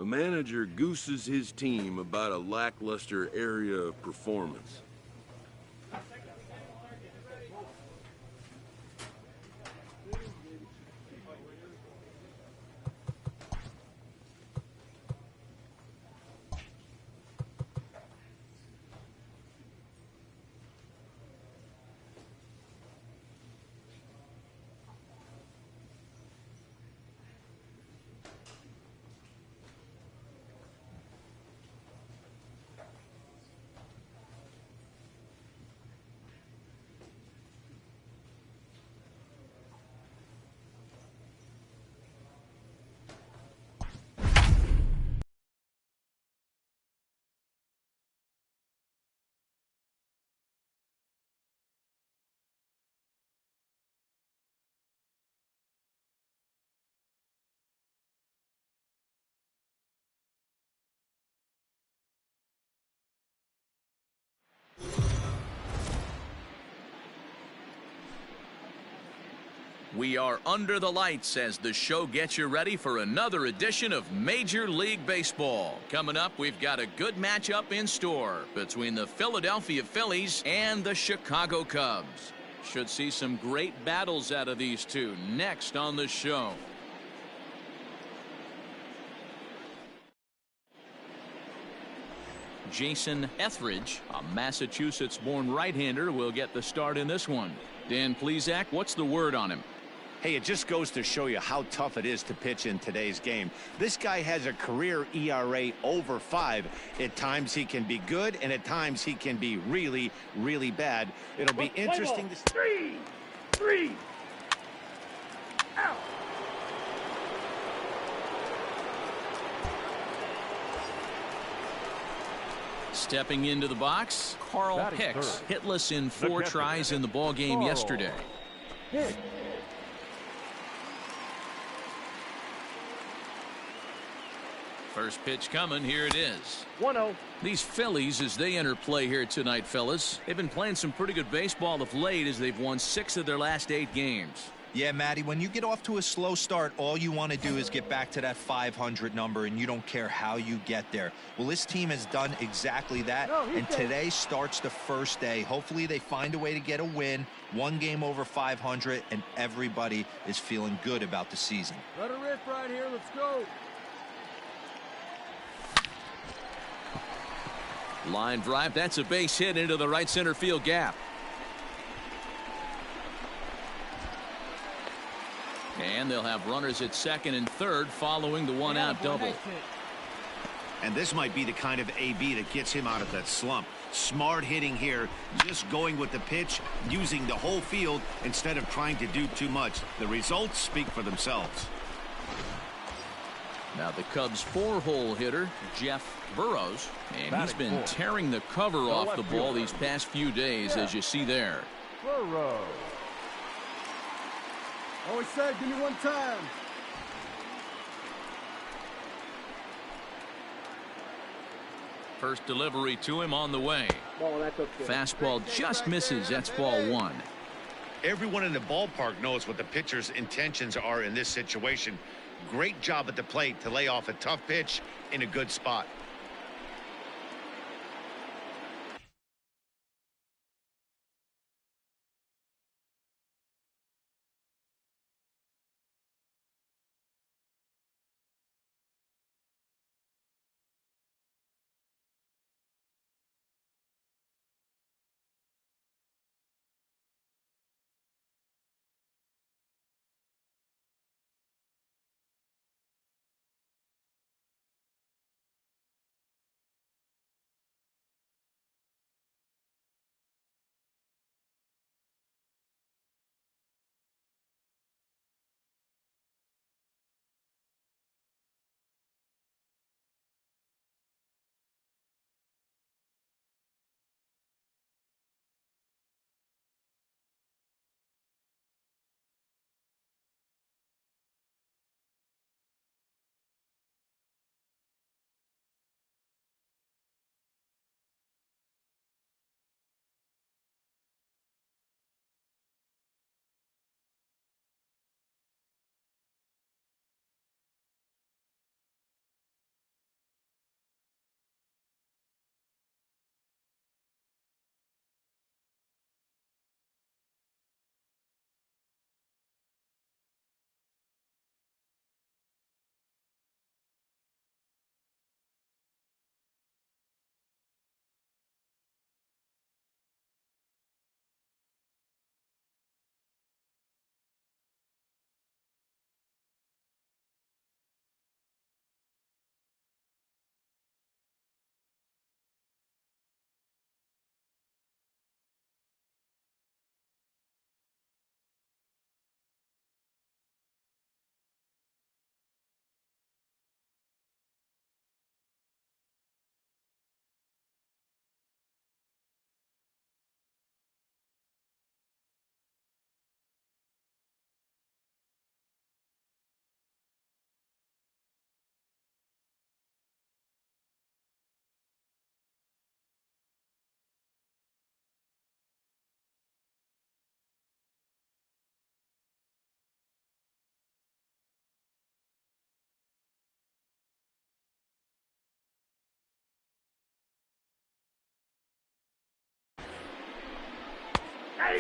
A manager gooses his team about a lackluster area of performance. We are under the lights as the show gets you ready for another edition of Major League Baseball. Coming up, we've got a good matchup in store between the Philadelphia Phillies and the Chicago Cubs. Should see some great battles out of these two next on the show. Jason Etheridge, a Massachusetts-born right-hander, will get the start in this one. Dan Plesac, what's the word on him? Hey, it just goes to show you how tough it is to pitch in today's game. This guy has a career ERA over 5. At times he can be good, and at times he can be really, really bad. It'll be interesting to see. Three. Out. Stepping into the box, Carl Hicks, hitless in 4 tries in the ball game yesterday. First pitch coming, here it is. 1-0. These Phillies, as they enter play here tonight, fellas, they've been playing some pretty good baseball of late as they've won 6 of their last 8 games. Yeah, Matty, when you get off to a slow start, all you want to do is get back to that 500 number, and you don't care how you get there. Well, this team has done exactly that, and today starts the first day. Hopefully they find a way to get a win, 1 game over 500, and everybody is feeling good about the season. Let her rip right here. Let's go. Line drive, that's a base hit into the right center field gap. And they'll have runners at second and third following the 1-out double. And this might be the kind of AB that gets him out of that slump. Smart hitting here, just going with the pitch, using the whole field instead of trying to do too much. The results speak for themselves. Now the Cubs' 4-hole hitter, Jeff Burrows, and he's been tearing the cover off the ball these past few days, as you see there. Burrows. Always said, give me 1 time. First delivery to him on the way. Fastball just misses. That's ball 1. Everyone in the ballpark knows what the pitcher's intentions are in this situation. Great job at the plate to lay off a tough pitch in a good spot.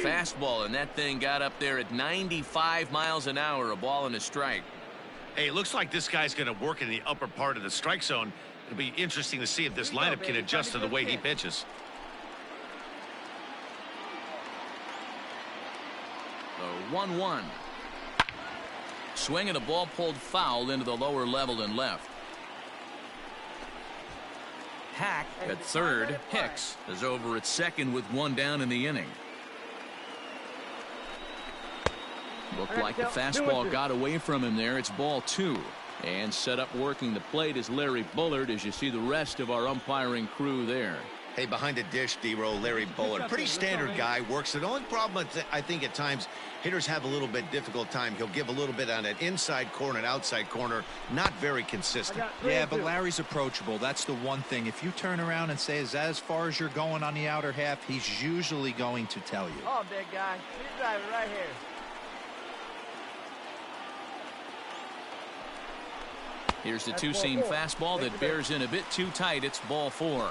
Fastball, and that thing got up there at 95 miles an hour, a ball and a strike. Hey, it looks like this guy's going to work in the upper part of the strike zone. It'll be interesting to see if this lineup can adjust to the way he pitches. The 1-1. Swing and a ball pulled foul into the lower level and left. Hack at third. Hicks is over at second with one down in the inning. Looked like the fastball got away from him there. It's ball 2. And set up working the plate is Larry Bullard as you see the rest of our umpiring crew there. Hey, behind the dish, D-Roll, Larry Bullard. Pretty standard guy, works. The only problem, I think, at times, hitters have a little bit difficult time. He'll give a little bit on an inside corner and outside corner. Not very consistent. Yeah, but Larry's approachable. That's the one thing. If you turn around and say, is that as far as you're going on the outer half, he's usually going to tell you. Oh, big guy. He's driving right here. Here's the two-seam fastball that bears in a bit too tight. It's ball 4.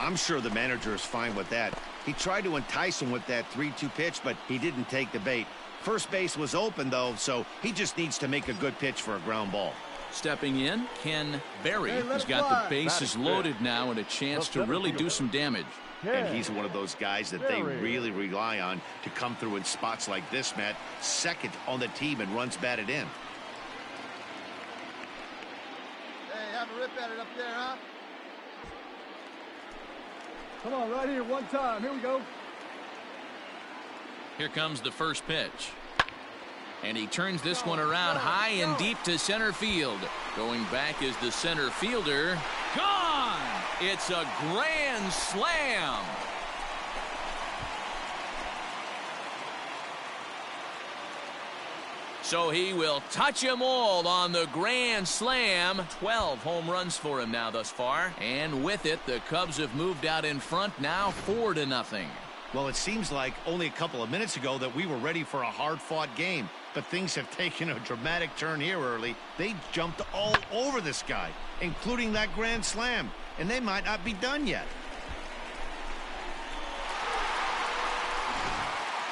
I'm sure the manager is fine with that. He tried to entice him with that 3-2 pitch, but he didn't take the bait. First base was open, though, so he just needs to make a good pitch for a ground ball. Stepping in, Ken Berry. He's got the bases loaded now and a chance to really do some damage. And he's one of those guys that they really rely on to come through in spots like this, Matt. Second on the team and runs batted in. Hey, have a rip at it up there, huh? Come on, right here, one time. Here we go. Here comes the first pitch. And he turns this one around high and deep to center field. Going back is the center fielder. Gone! It's a grand slam. So he will touch them all on the grand slam. 12 home runs for him now thus far. And with it, the Cubs have moved out in front now 4-0. Well, it seems like only a couple of minutes ago that we were ready for a hard-fought game. But things have taken a dramatic turn here early. They jumped all over this guy, including that grand slam. And they might not be done yet.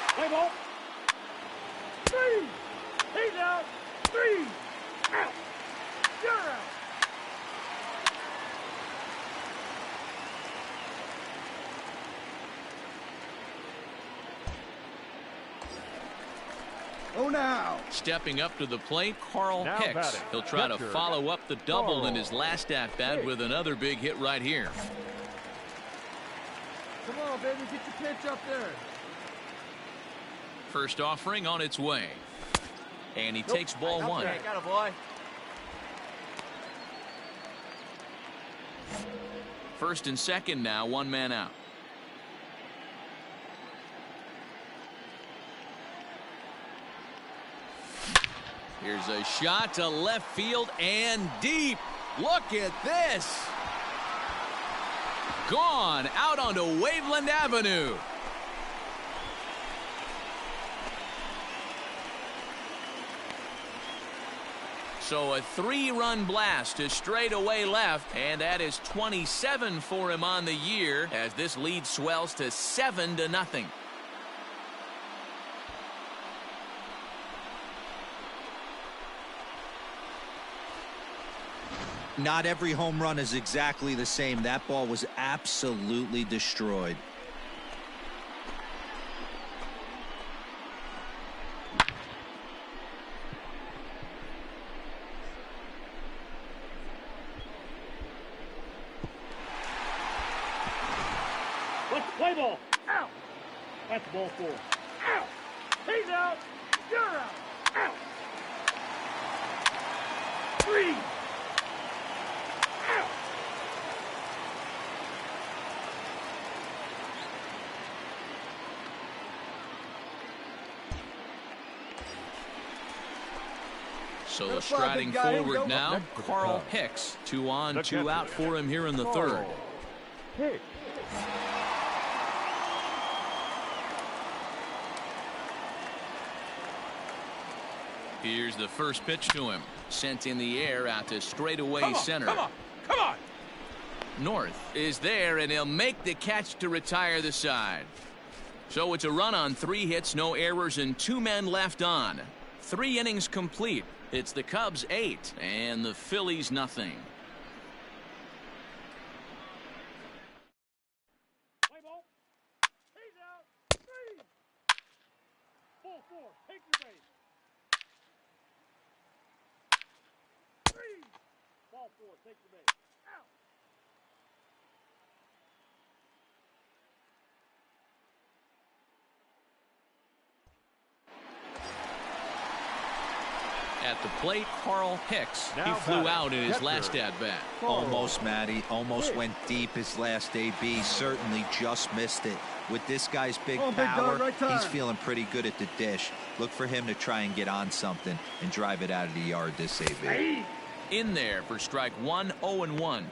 Play ball. 3. He's out. 3. Out. You're out. Oh, now. Stepping up to the plate, Carl Hicks. He'll try to follow up the double in his last at-bat with another big hit right here. Come on, baby. Get your pitch up there. First offering on its way. And he takes ball 1. Okay, got it, boy. First and second now, one man out. Here's a shot to left field and deep. Look at this. Gone out onto Waveland Avenue. So a 3-run blast to straightaway left, and that is 27 for him on the year as this lead swells to 7-0. Not every home run is exactly the same. That ball was absolutely destroyed. Let's play ball. Out. That's ball 4. Out. He's out. You're out. Out. 3. So striding forward now, Carl Hicks. 2 on, 2 out for him here in the third. Here's the first pitch to him. Sent in the air out to straightaway center. Come on. North is there, and he'll make the catch to retire the side. So it's a run on 3 hits, no errors, and 2 men left on. 3 innings complete. It's the Cubs 8 and the Phillies nothing. Play ball. He's out. 3. Ball 4. Take your base. 3. Ball 4. Take your base. Out. At the plate, Carl Hicks. He flew out in his last at-bat. Almost, Matty. Almost went deep his last AB. Certainly just missed it. With this guy's big power, he's feeling pretty good at the dish. Look for him to try and get on something and drive it out of the yard this AB. In there for strike 1, 0-1.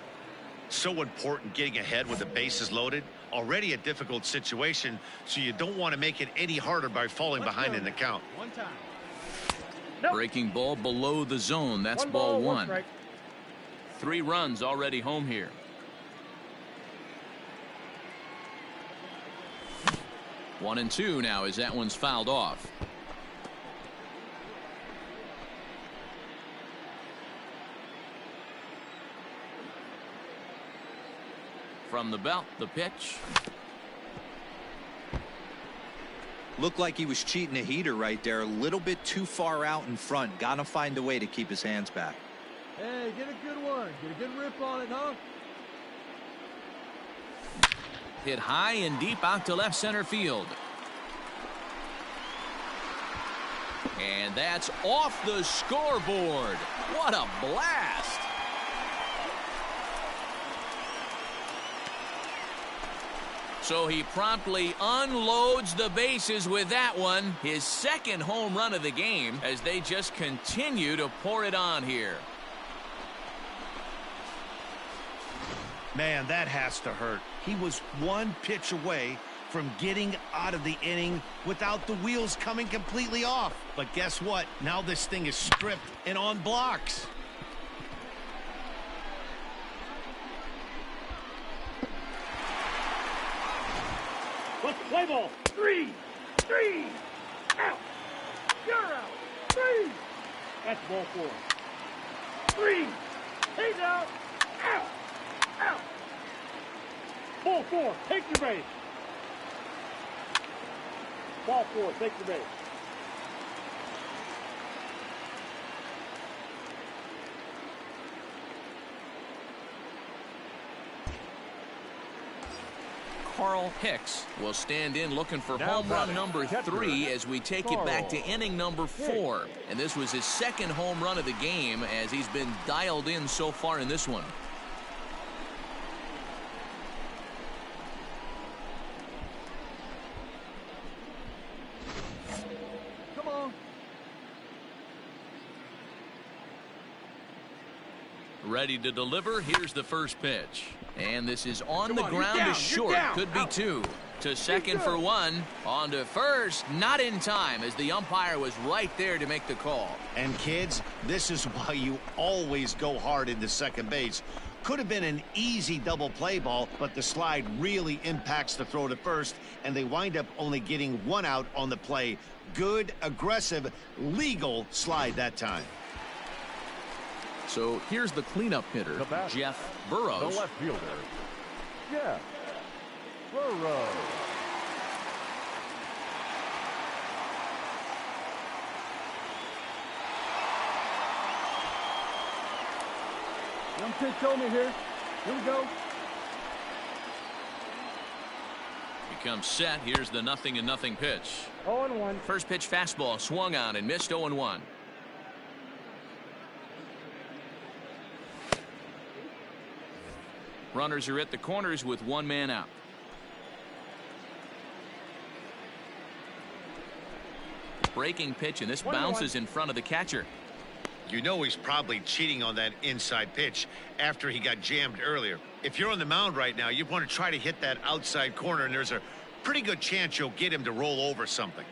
So important getting ahead with the bases loaded. Already a difficult situation, so you don't want to make it any harder by falling behind in the count. One time. Breaking ball below the zone. That's ball 1. 3 runs already home here. One and 2 now as that one's fouled off. From the belt, the pitch. Looked like he was cheating a heater right there. A little bit too far out in front. Gotta find a way to keep his hands back. Hey, get a good one. Get a good rip on it, huh? Hit high and deep out to left center field. And that's off the scoreboard. What a blast. So he promptly unloads the bases with that one. His second home run of the game as they just continue to pour it on here. Man, that has to hurt. He was 1 pitch away from getting out of the inning without the wheels coming completely off. But guess what? Now this thing is stripped and on blocks. Let's play ball. 3. Out. You're out. 3. That's ball 4. 3. He's out. Out. Ball 4. Take your base. Ball 4. Take your base. Carl Hicks will stand in looking for home run number 3 as we take it back to inning number 4. And this was his second home run of the game as he's been dialed in so far in this one. Come on. Ready to deliver. Here's the first pitch. And this is on the ground to short. Could be 2. To second for 1. On to first. Not in time as the umpire was right there to make the call. And kids, this is why you always go hard into second base. Could have been an easy double play ball, but the slide really impacts the throw to first, and they wind up only getting 1 out on the play. Good, aggressive, legal slide that time. So here's the cleanup hitter, Jeff Burrows. The left fielder. Yeah. Burrows. Young pitch told me here. Here we go. Becomes set. Here's the 0-0 pitch. 0-1. First pitch fastball swung on and missed. 0-1. Runners are at the corners with 1 man out. Breaking pitch, and this bounces in front of the catcher. You know he's probably cheating on that inside pitch after he got jammed earlier. If you're on the mound right now, you want to try to hit that outside corner, and there's a pretty good chance you'll get him to roll over something.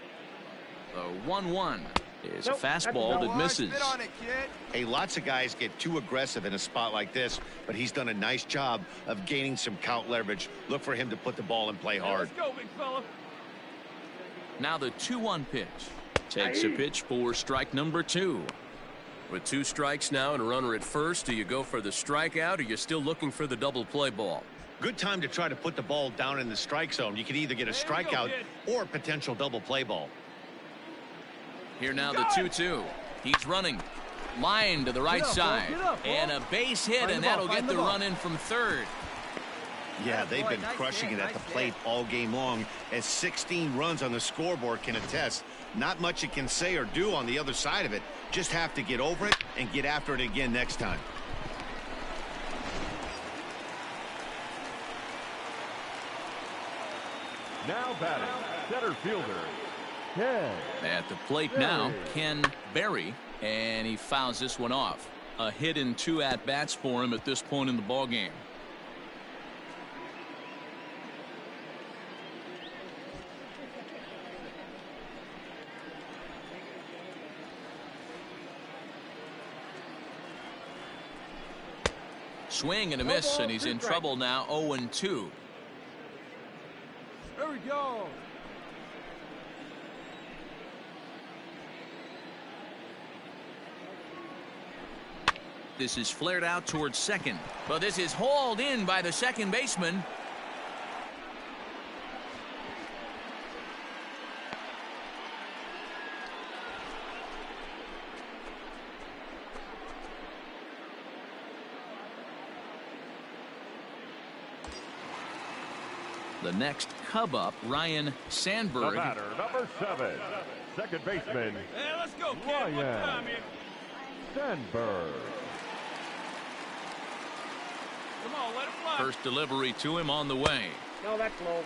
The 1-1 is a fastball that misses. Hey, lots of guys get too aggressive in a spot like this, but he's done a nice job of gaining some count leverage. Look for him to put the ball in play hard. Let's go, big fella. Now the 2-1 pitch. Takes a pitch for strike number 2. With 2 strikes now and a runner at first, do you go for the strikeout or you're still looking for the double play ball? Good time to try to put the ball down in the strike zone. You can either get a strikeout or a potential double play ball. Here now the 2-2. He's running. Line to the right side. And a base hit, and that'll get the run in from third. Yeah, they've been crushing it at the plate all game long, as 16 runs on the scoreboard can attest. Not much you can say or do on the other side of it. Just have to get over it and get after it again next time. Now batting, center fielder, Ken. At the plate now, Ken Berry, and he fouls this one off. A hit in 2 at-bats for him at this point in the ball game. Swing and a miss, and he's in trouble now. 0-2. There we go. This is flared out towards second, but this is hauled in by the second baseman. The next Cub up, Ryan Sandberg. The batter, number 7, second baseman, Ryan Sandberg. Come on, let it fly. First delivery to him on the way. No, that's low.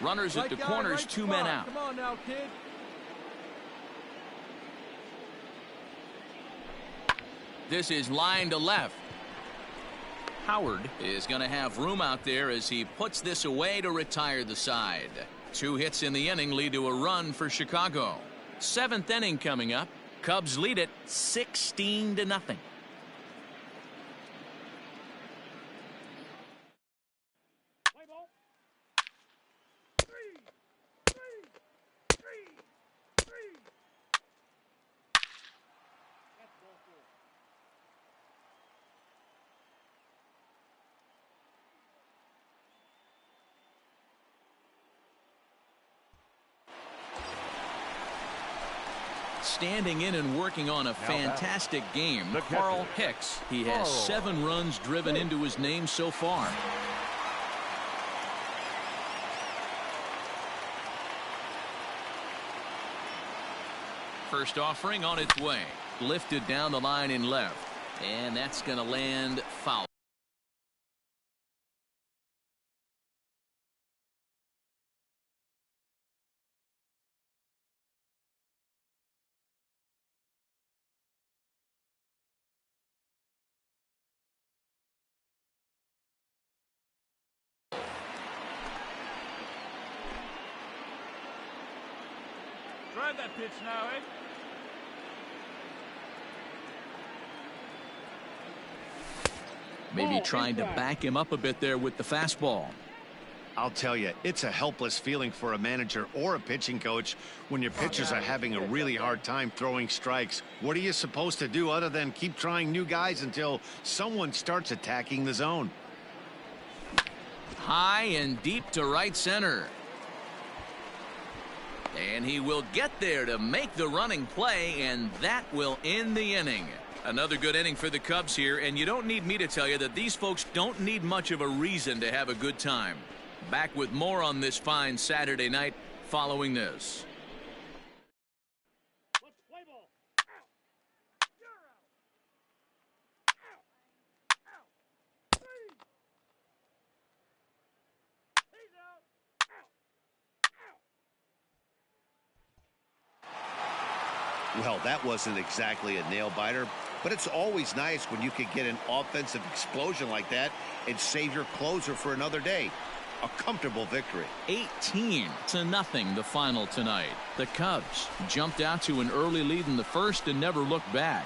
Runners at the corners, 2 men out. Come on now, kid. This is line to left. Howard is going to have room out there as he puts this away to retire the side. 2 hits in the inning lead to a run for Chicago. 7th inning coming up. Cubs lead it 16-0. Play ball. 3. That's ball 4. Standing in and working on a fantastic game, Carl Hicks. He has 7 runs driven into his name so far. First offering on its way. Lifted down the line in left. And that's going to land foul. Drive that pitch now, eh? Maybe trying to back him up a bit there with the fastball. I'll tell you, it's a helpless feeling for a manager or a pitching coach when your pitchers are having a really hard time throwing strikes. What are you supposed to do other than keep trying new guys until someone starts attacking the zone? High and deep to right center. And he will get there to make the running play, and that will end the inning. Another good inning for the Cubs here, and you don't need me to tell you that these folks don't need much of a reason to have a good time. Back with more on this fine Saturday night following this. Let's play ball. Out. You're out. Out. 3. He's out. Well, that wasn't exactly a nail-biter, but it's always nice when you can get an offensive explosion like that and save your closer for another day. A comfortable victory. 18-0 the final tonight. The Cubs jumped out to an early lead in the first and never looked back.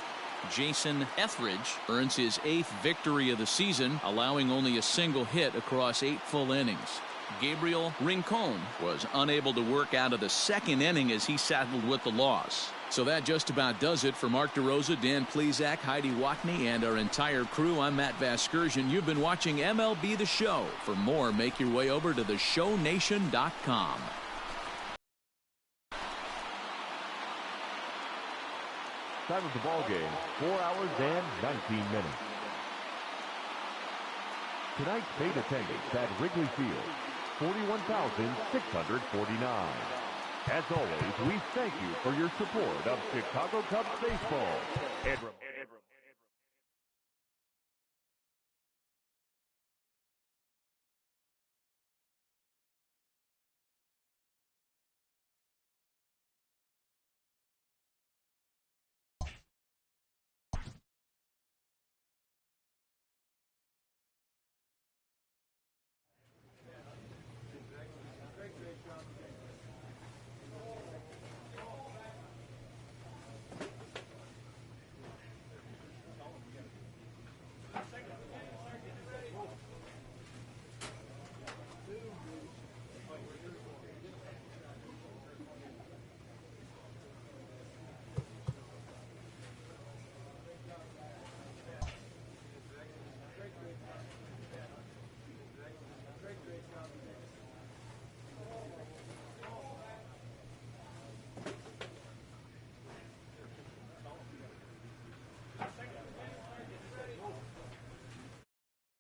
Jason Etheridge earns his 8th victory of the season, allowing only a single hit across 8 full innings. Gabriel Rincon was unable to work out of the second inning as he saddled with the loss. So that just about does it for Mark DeRosa, Dan Plesac, Heidi Watney, and our entire crew. I'm Matt Vasgersian. You've been watching MLB The Show. For more, make your way over to theshownation.com. Time of the ball game, 4 hours and 19 minutes. Tonight's paid attendance at Wrigley Field, 41,649. As always, we thank you for your support of Chicago Cubs baseball.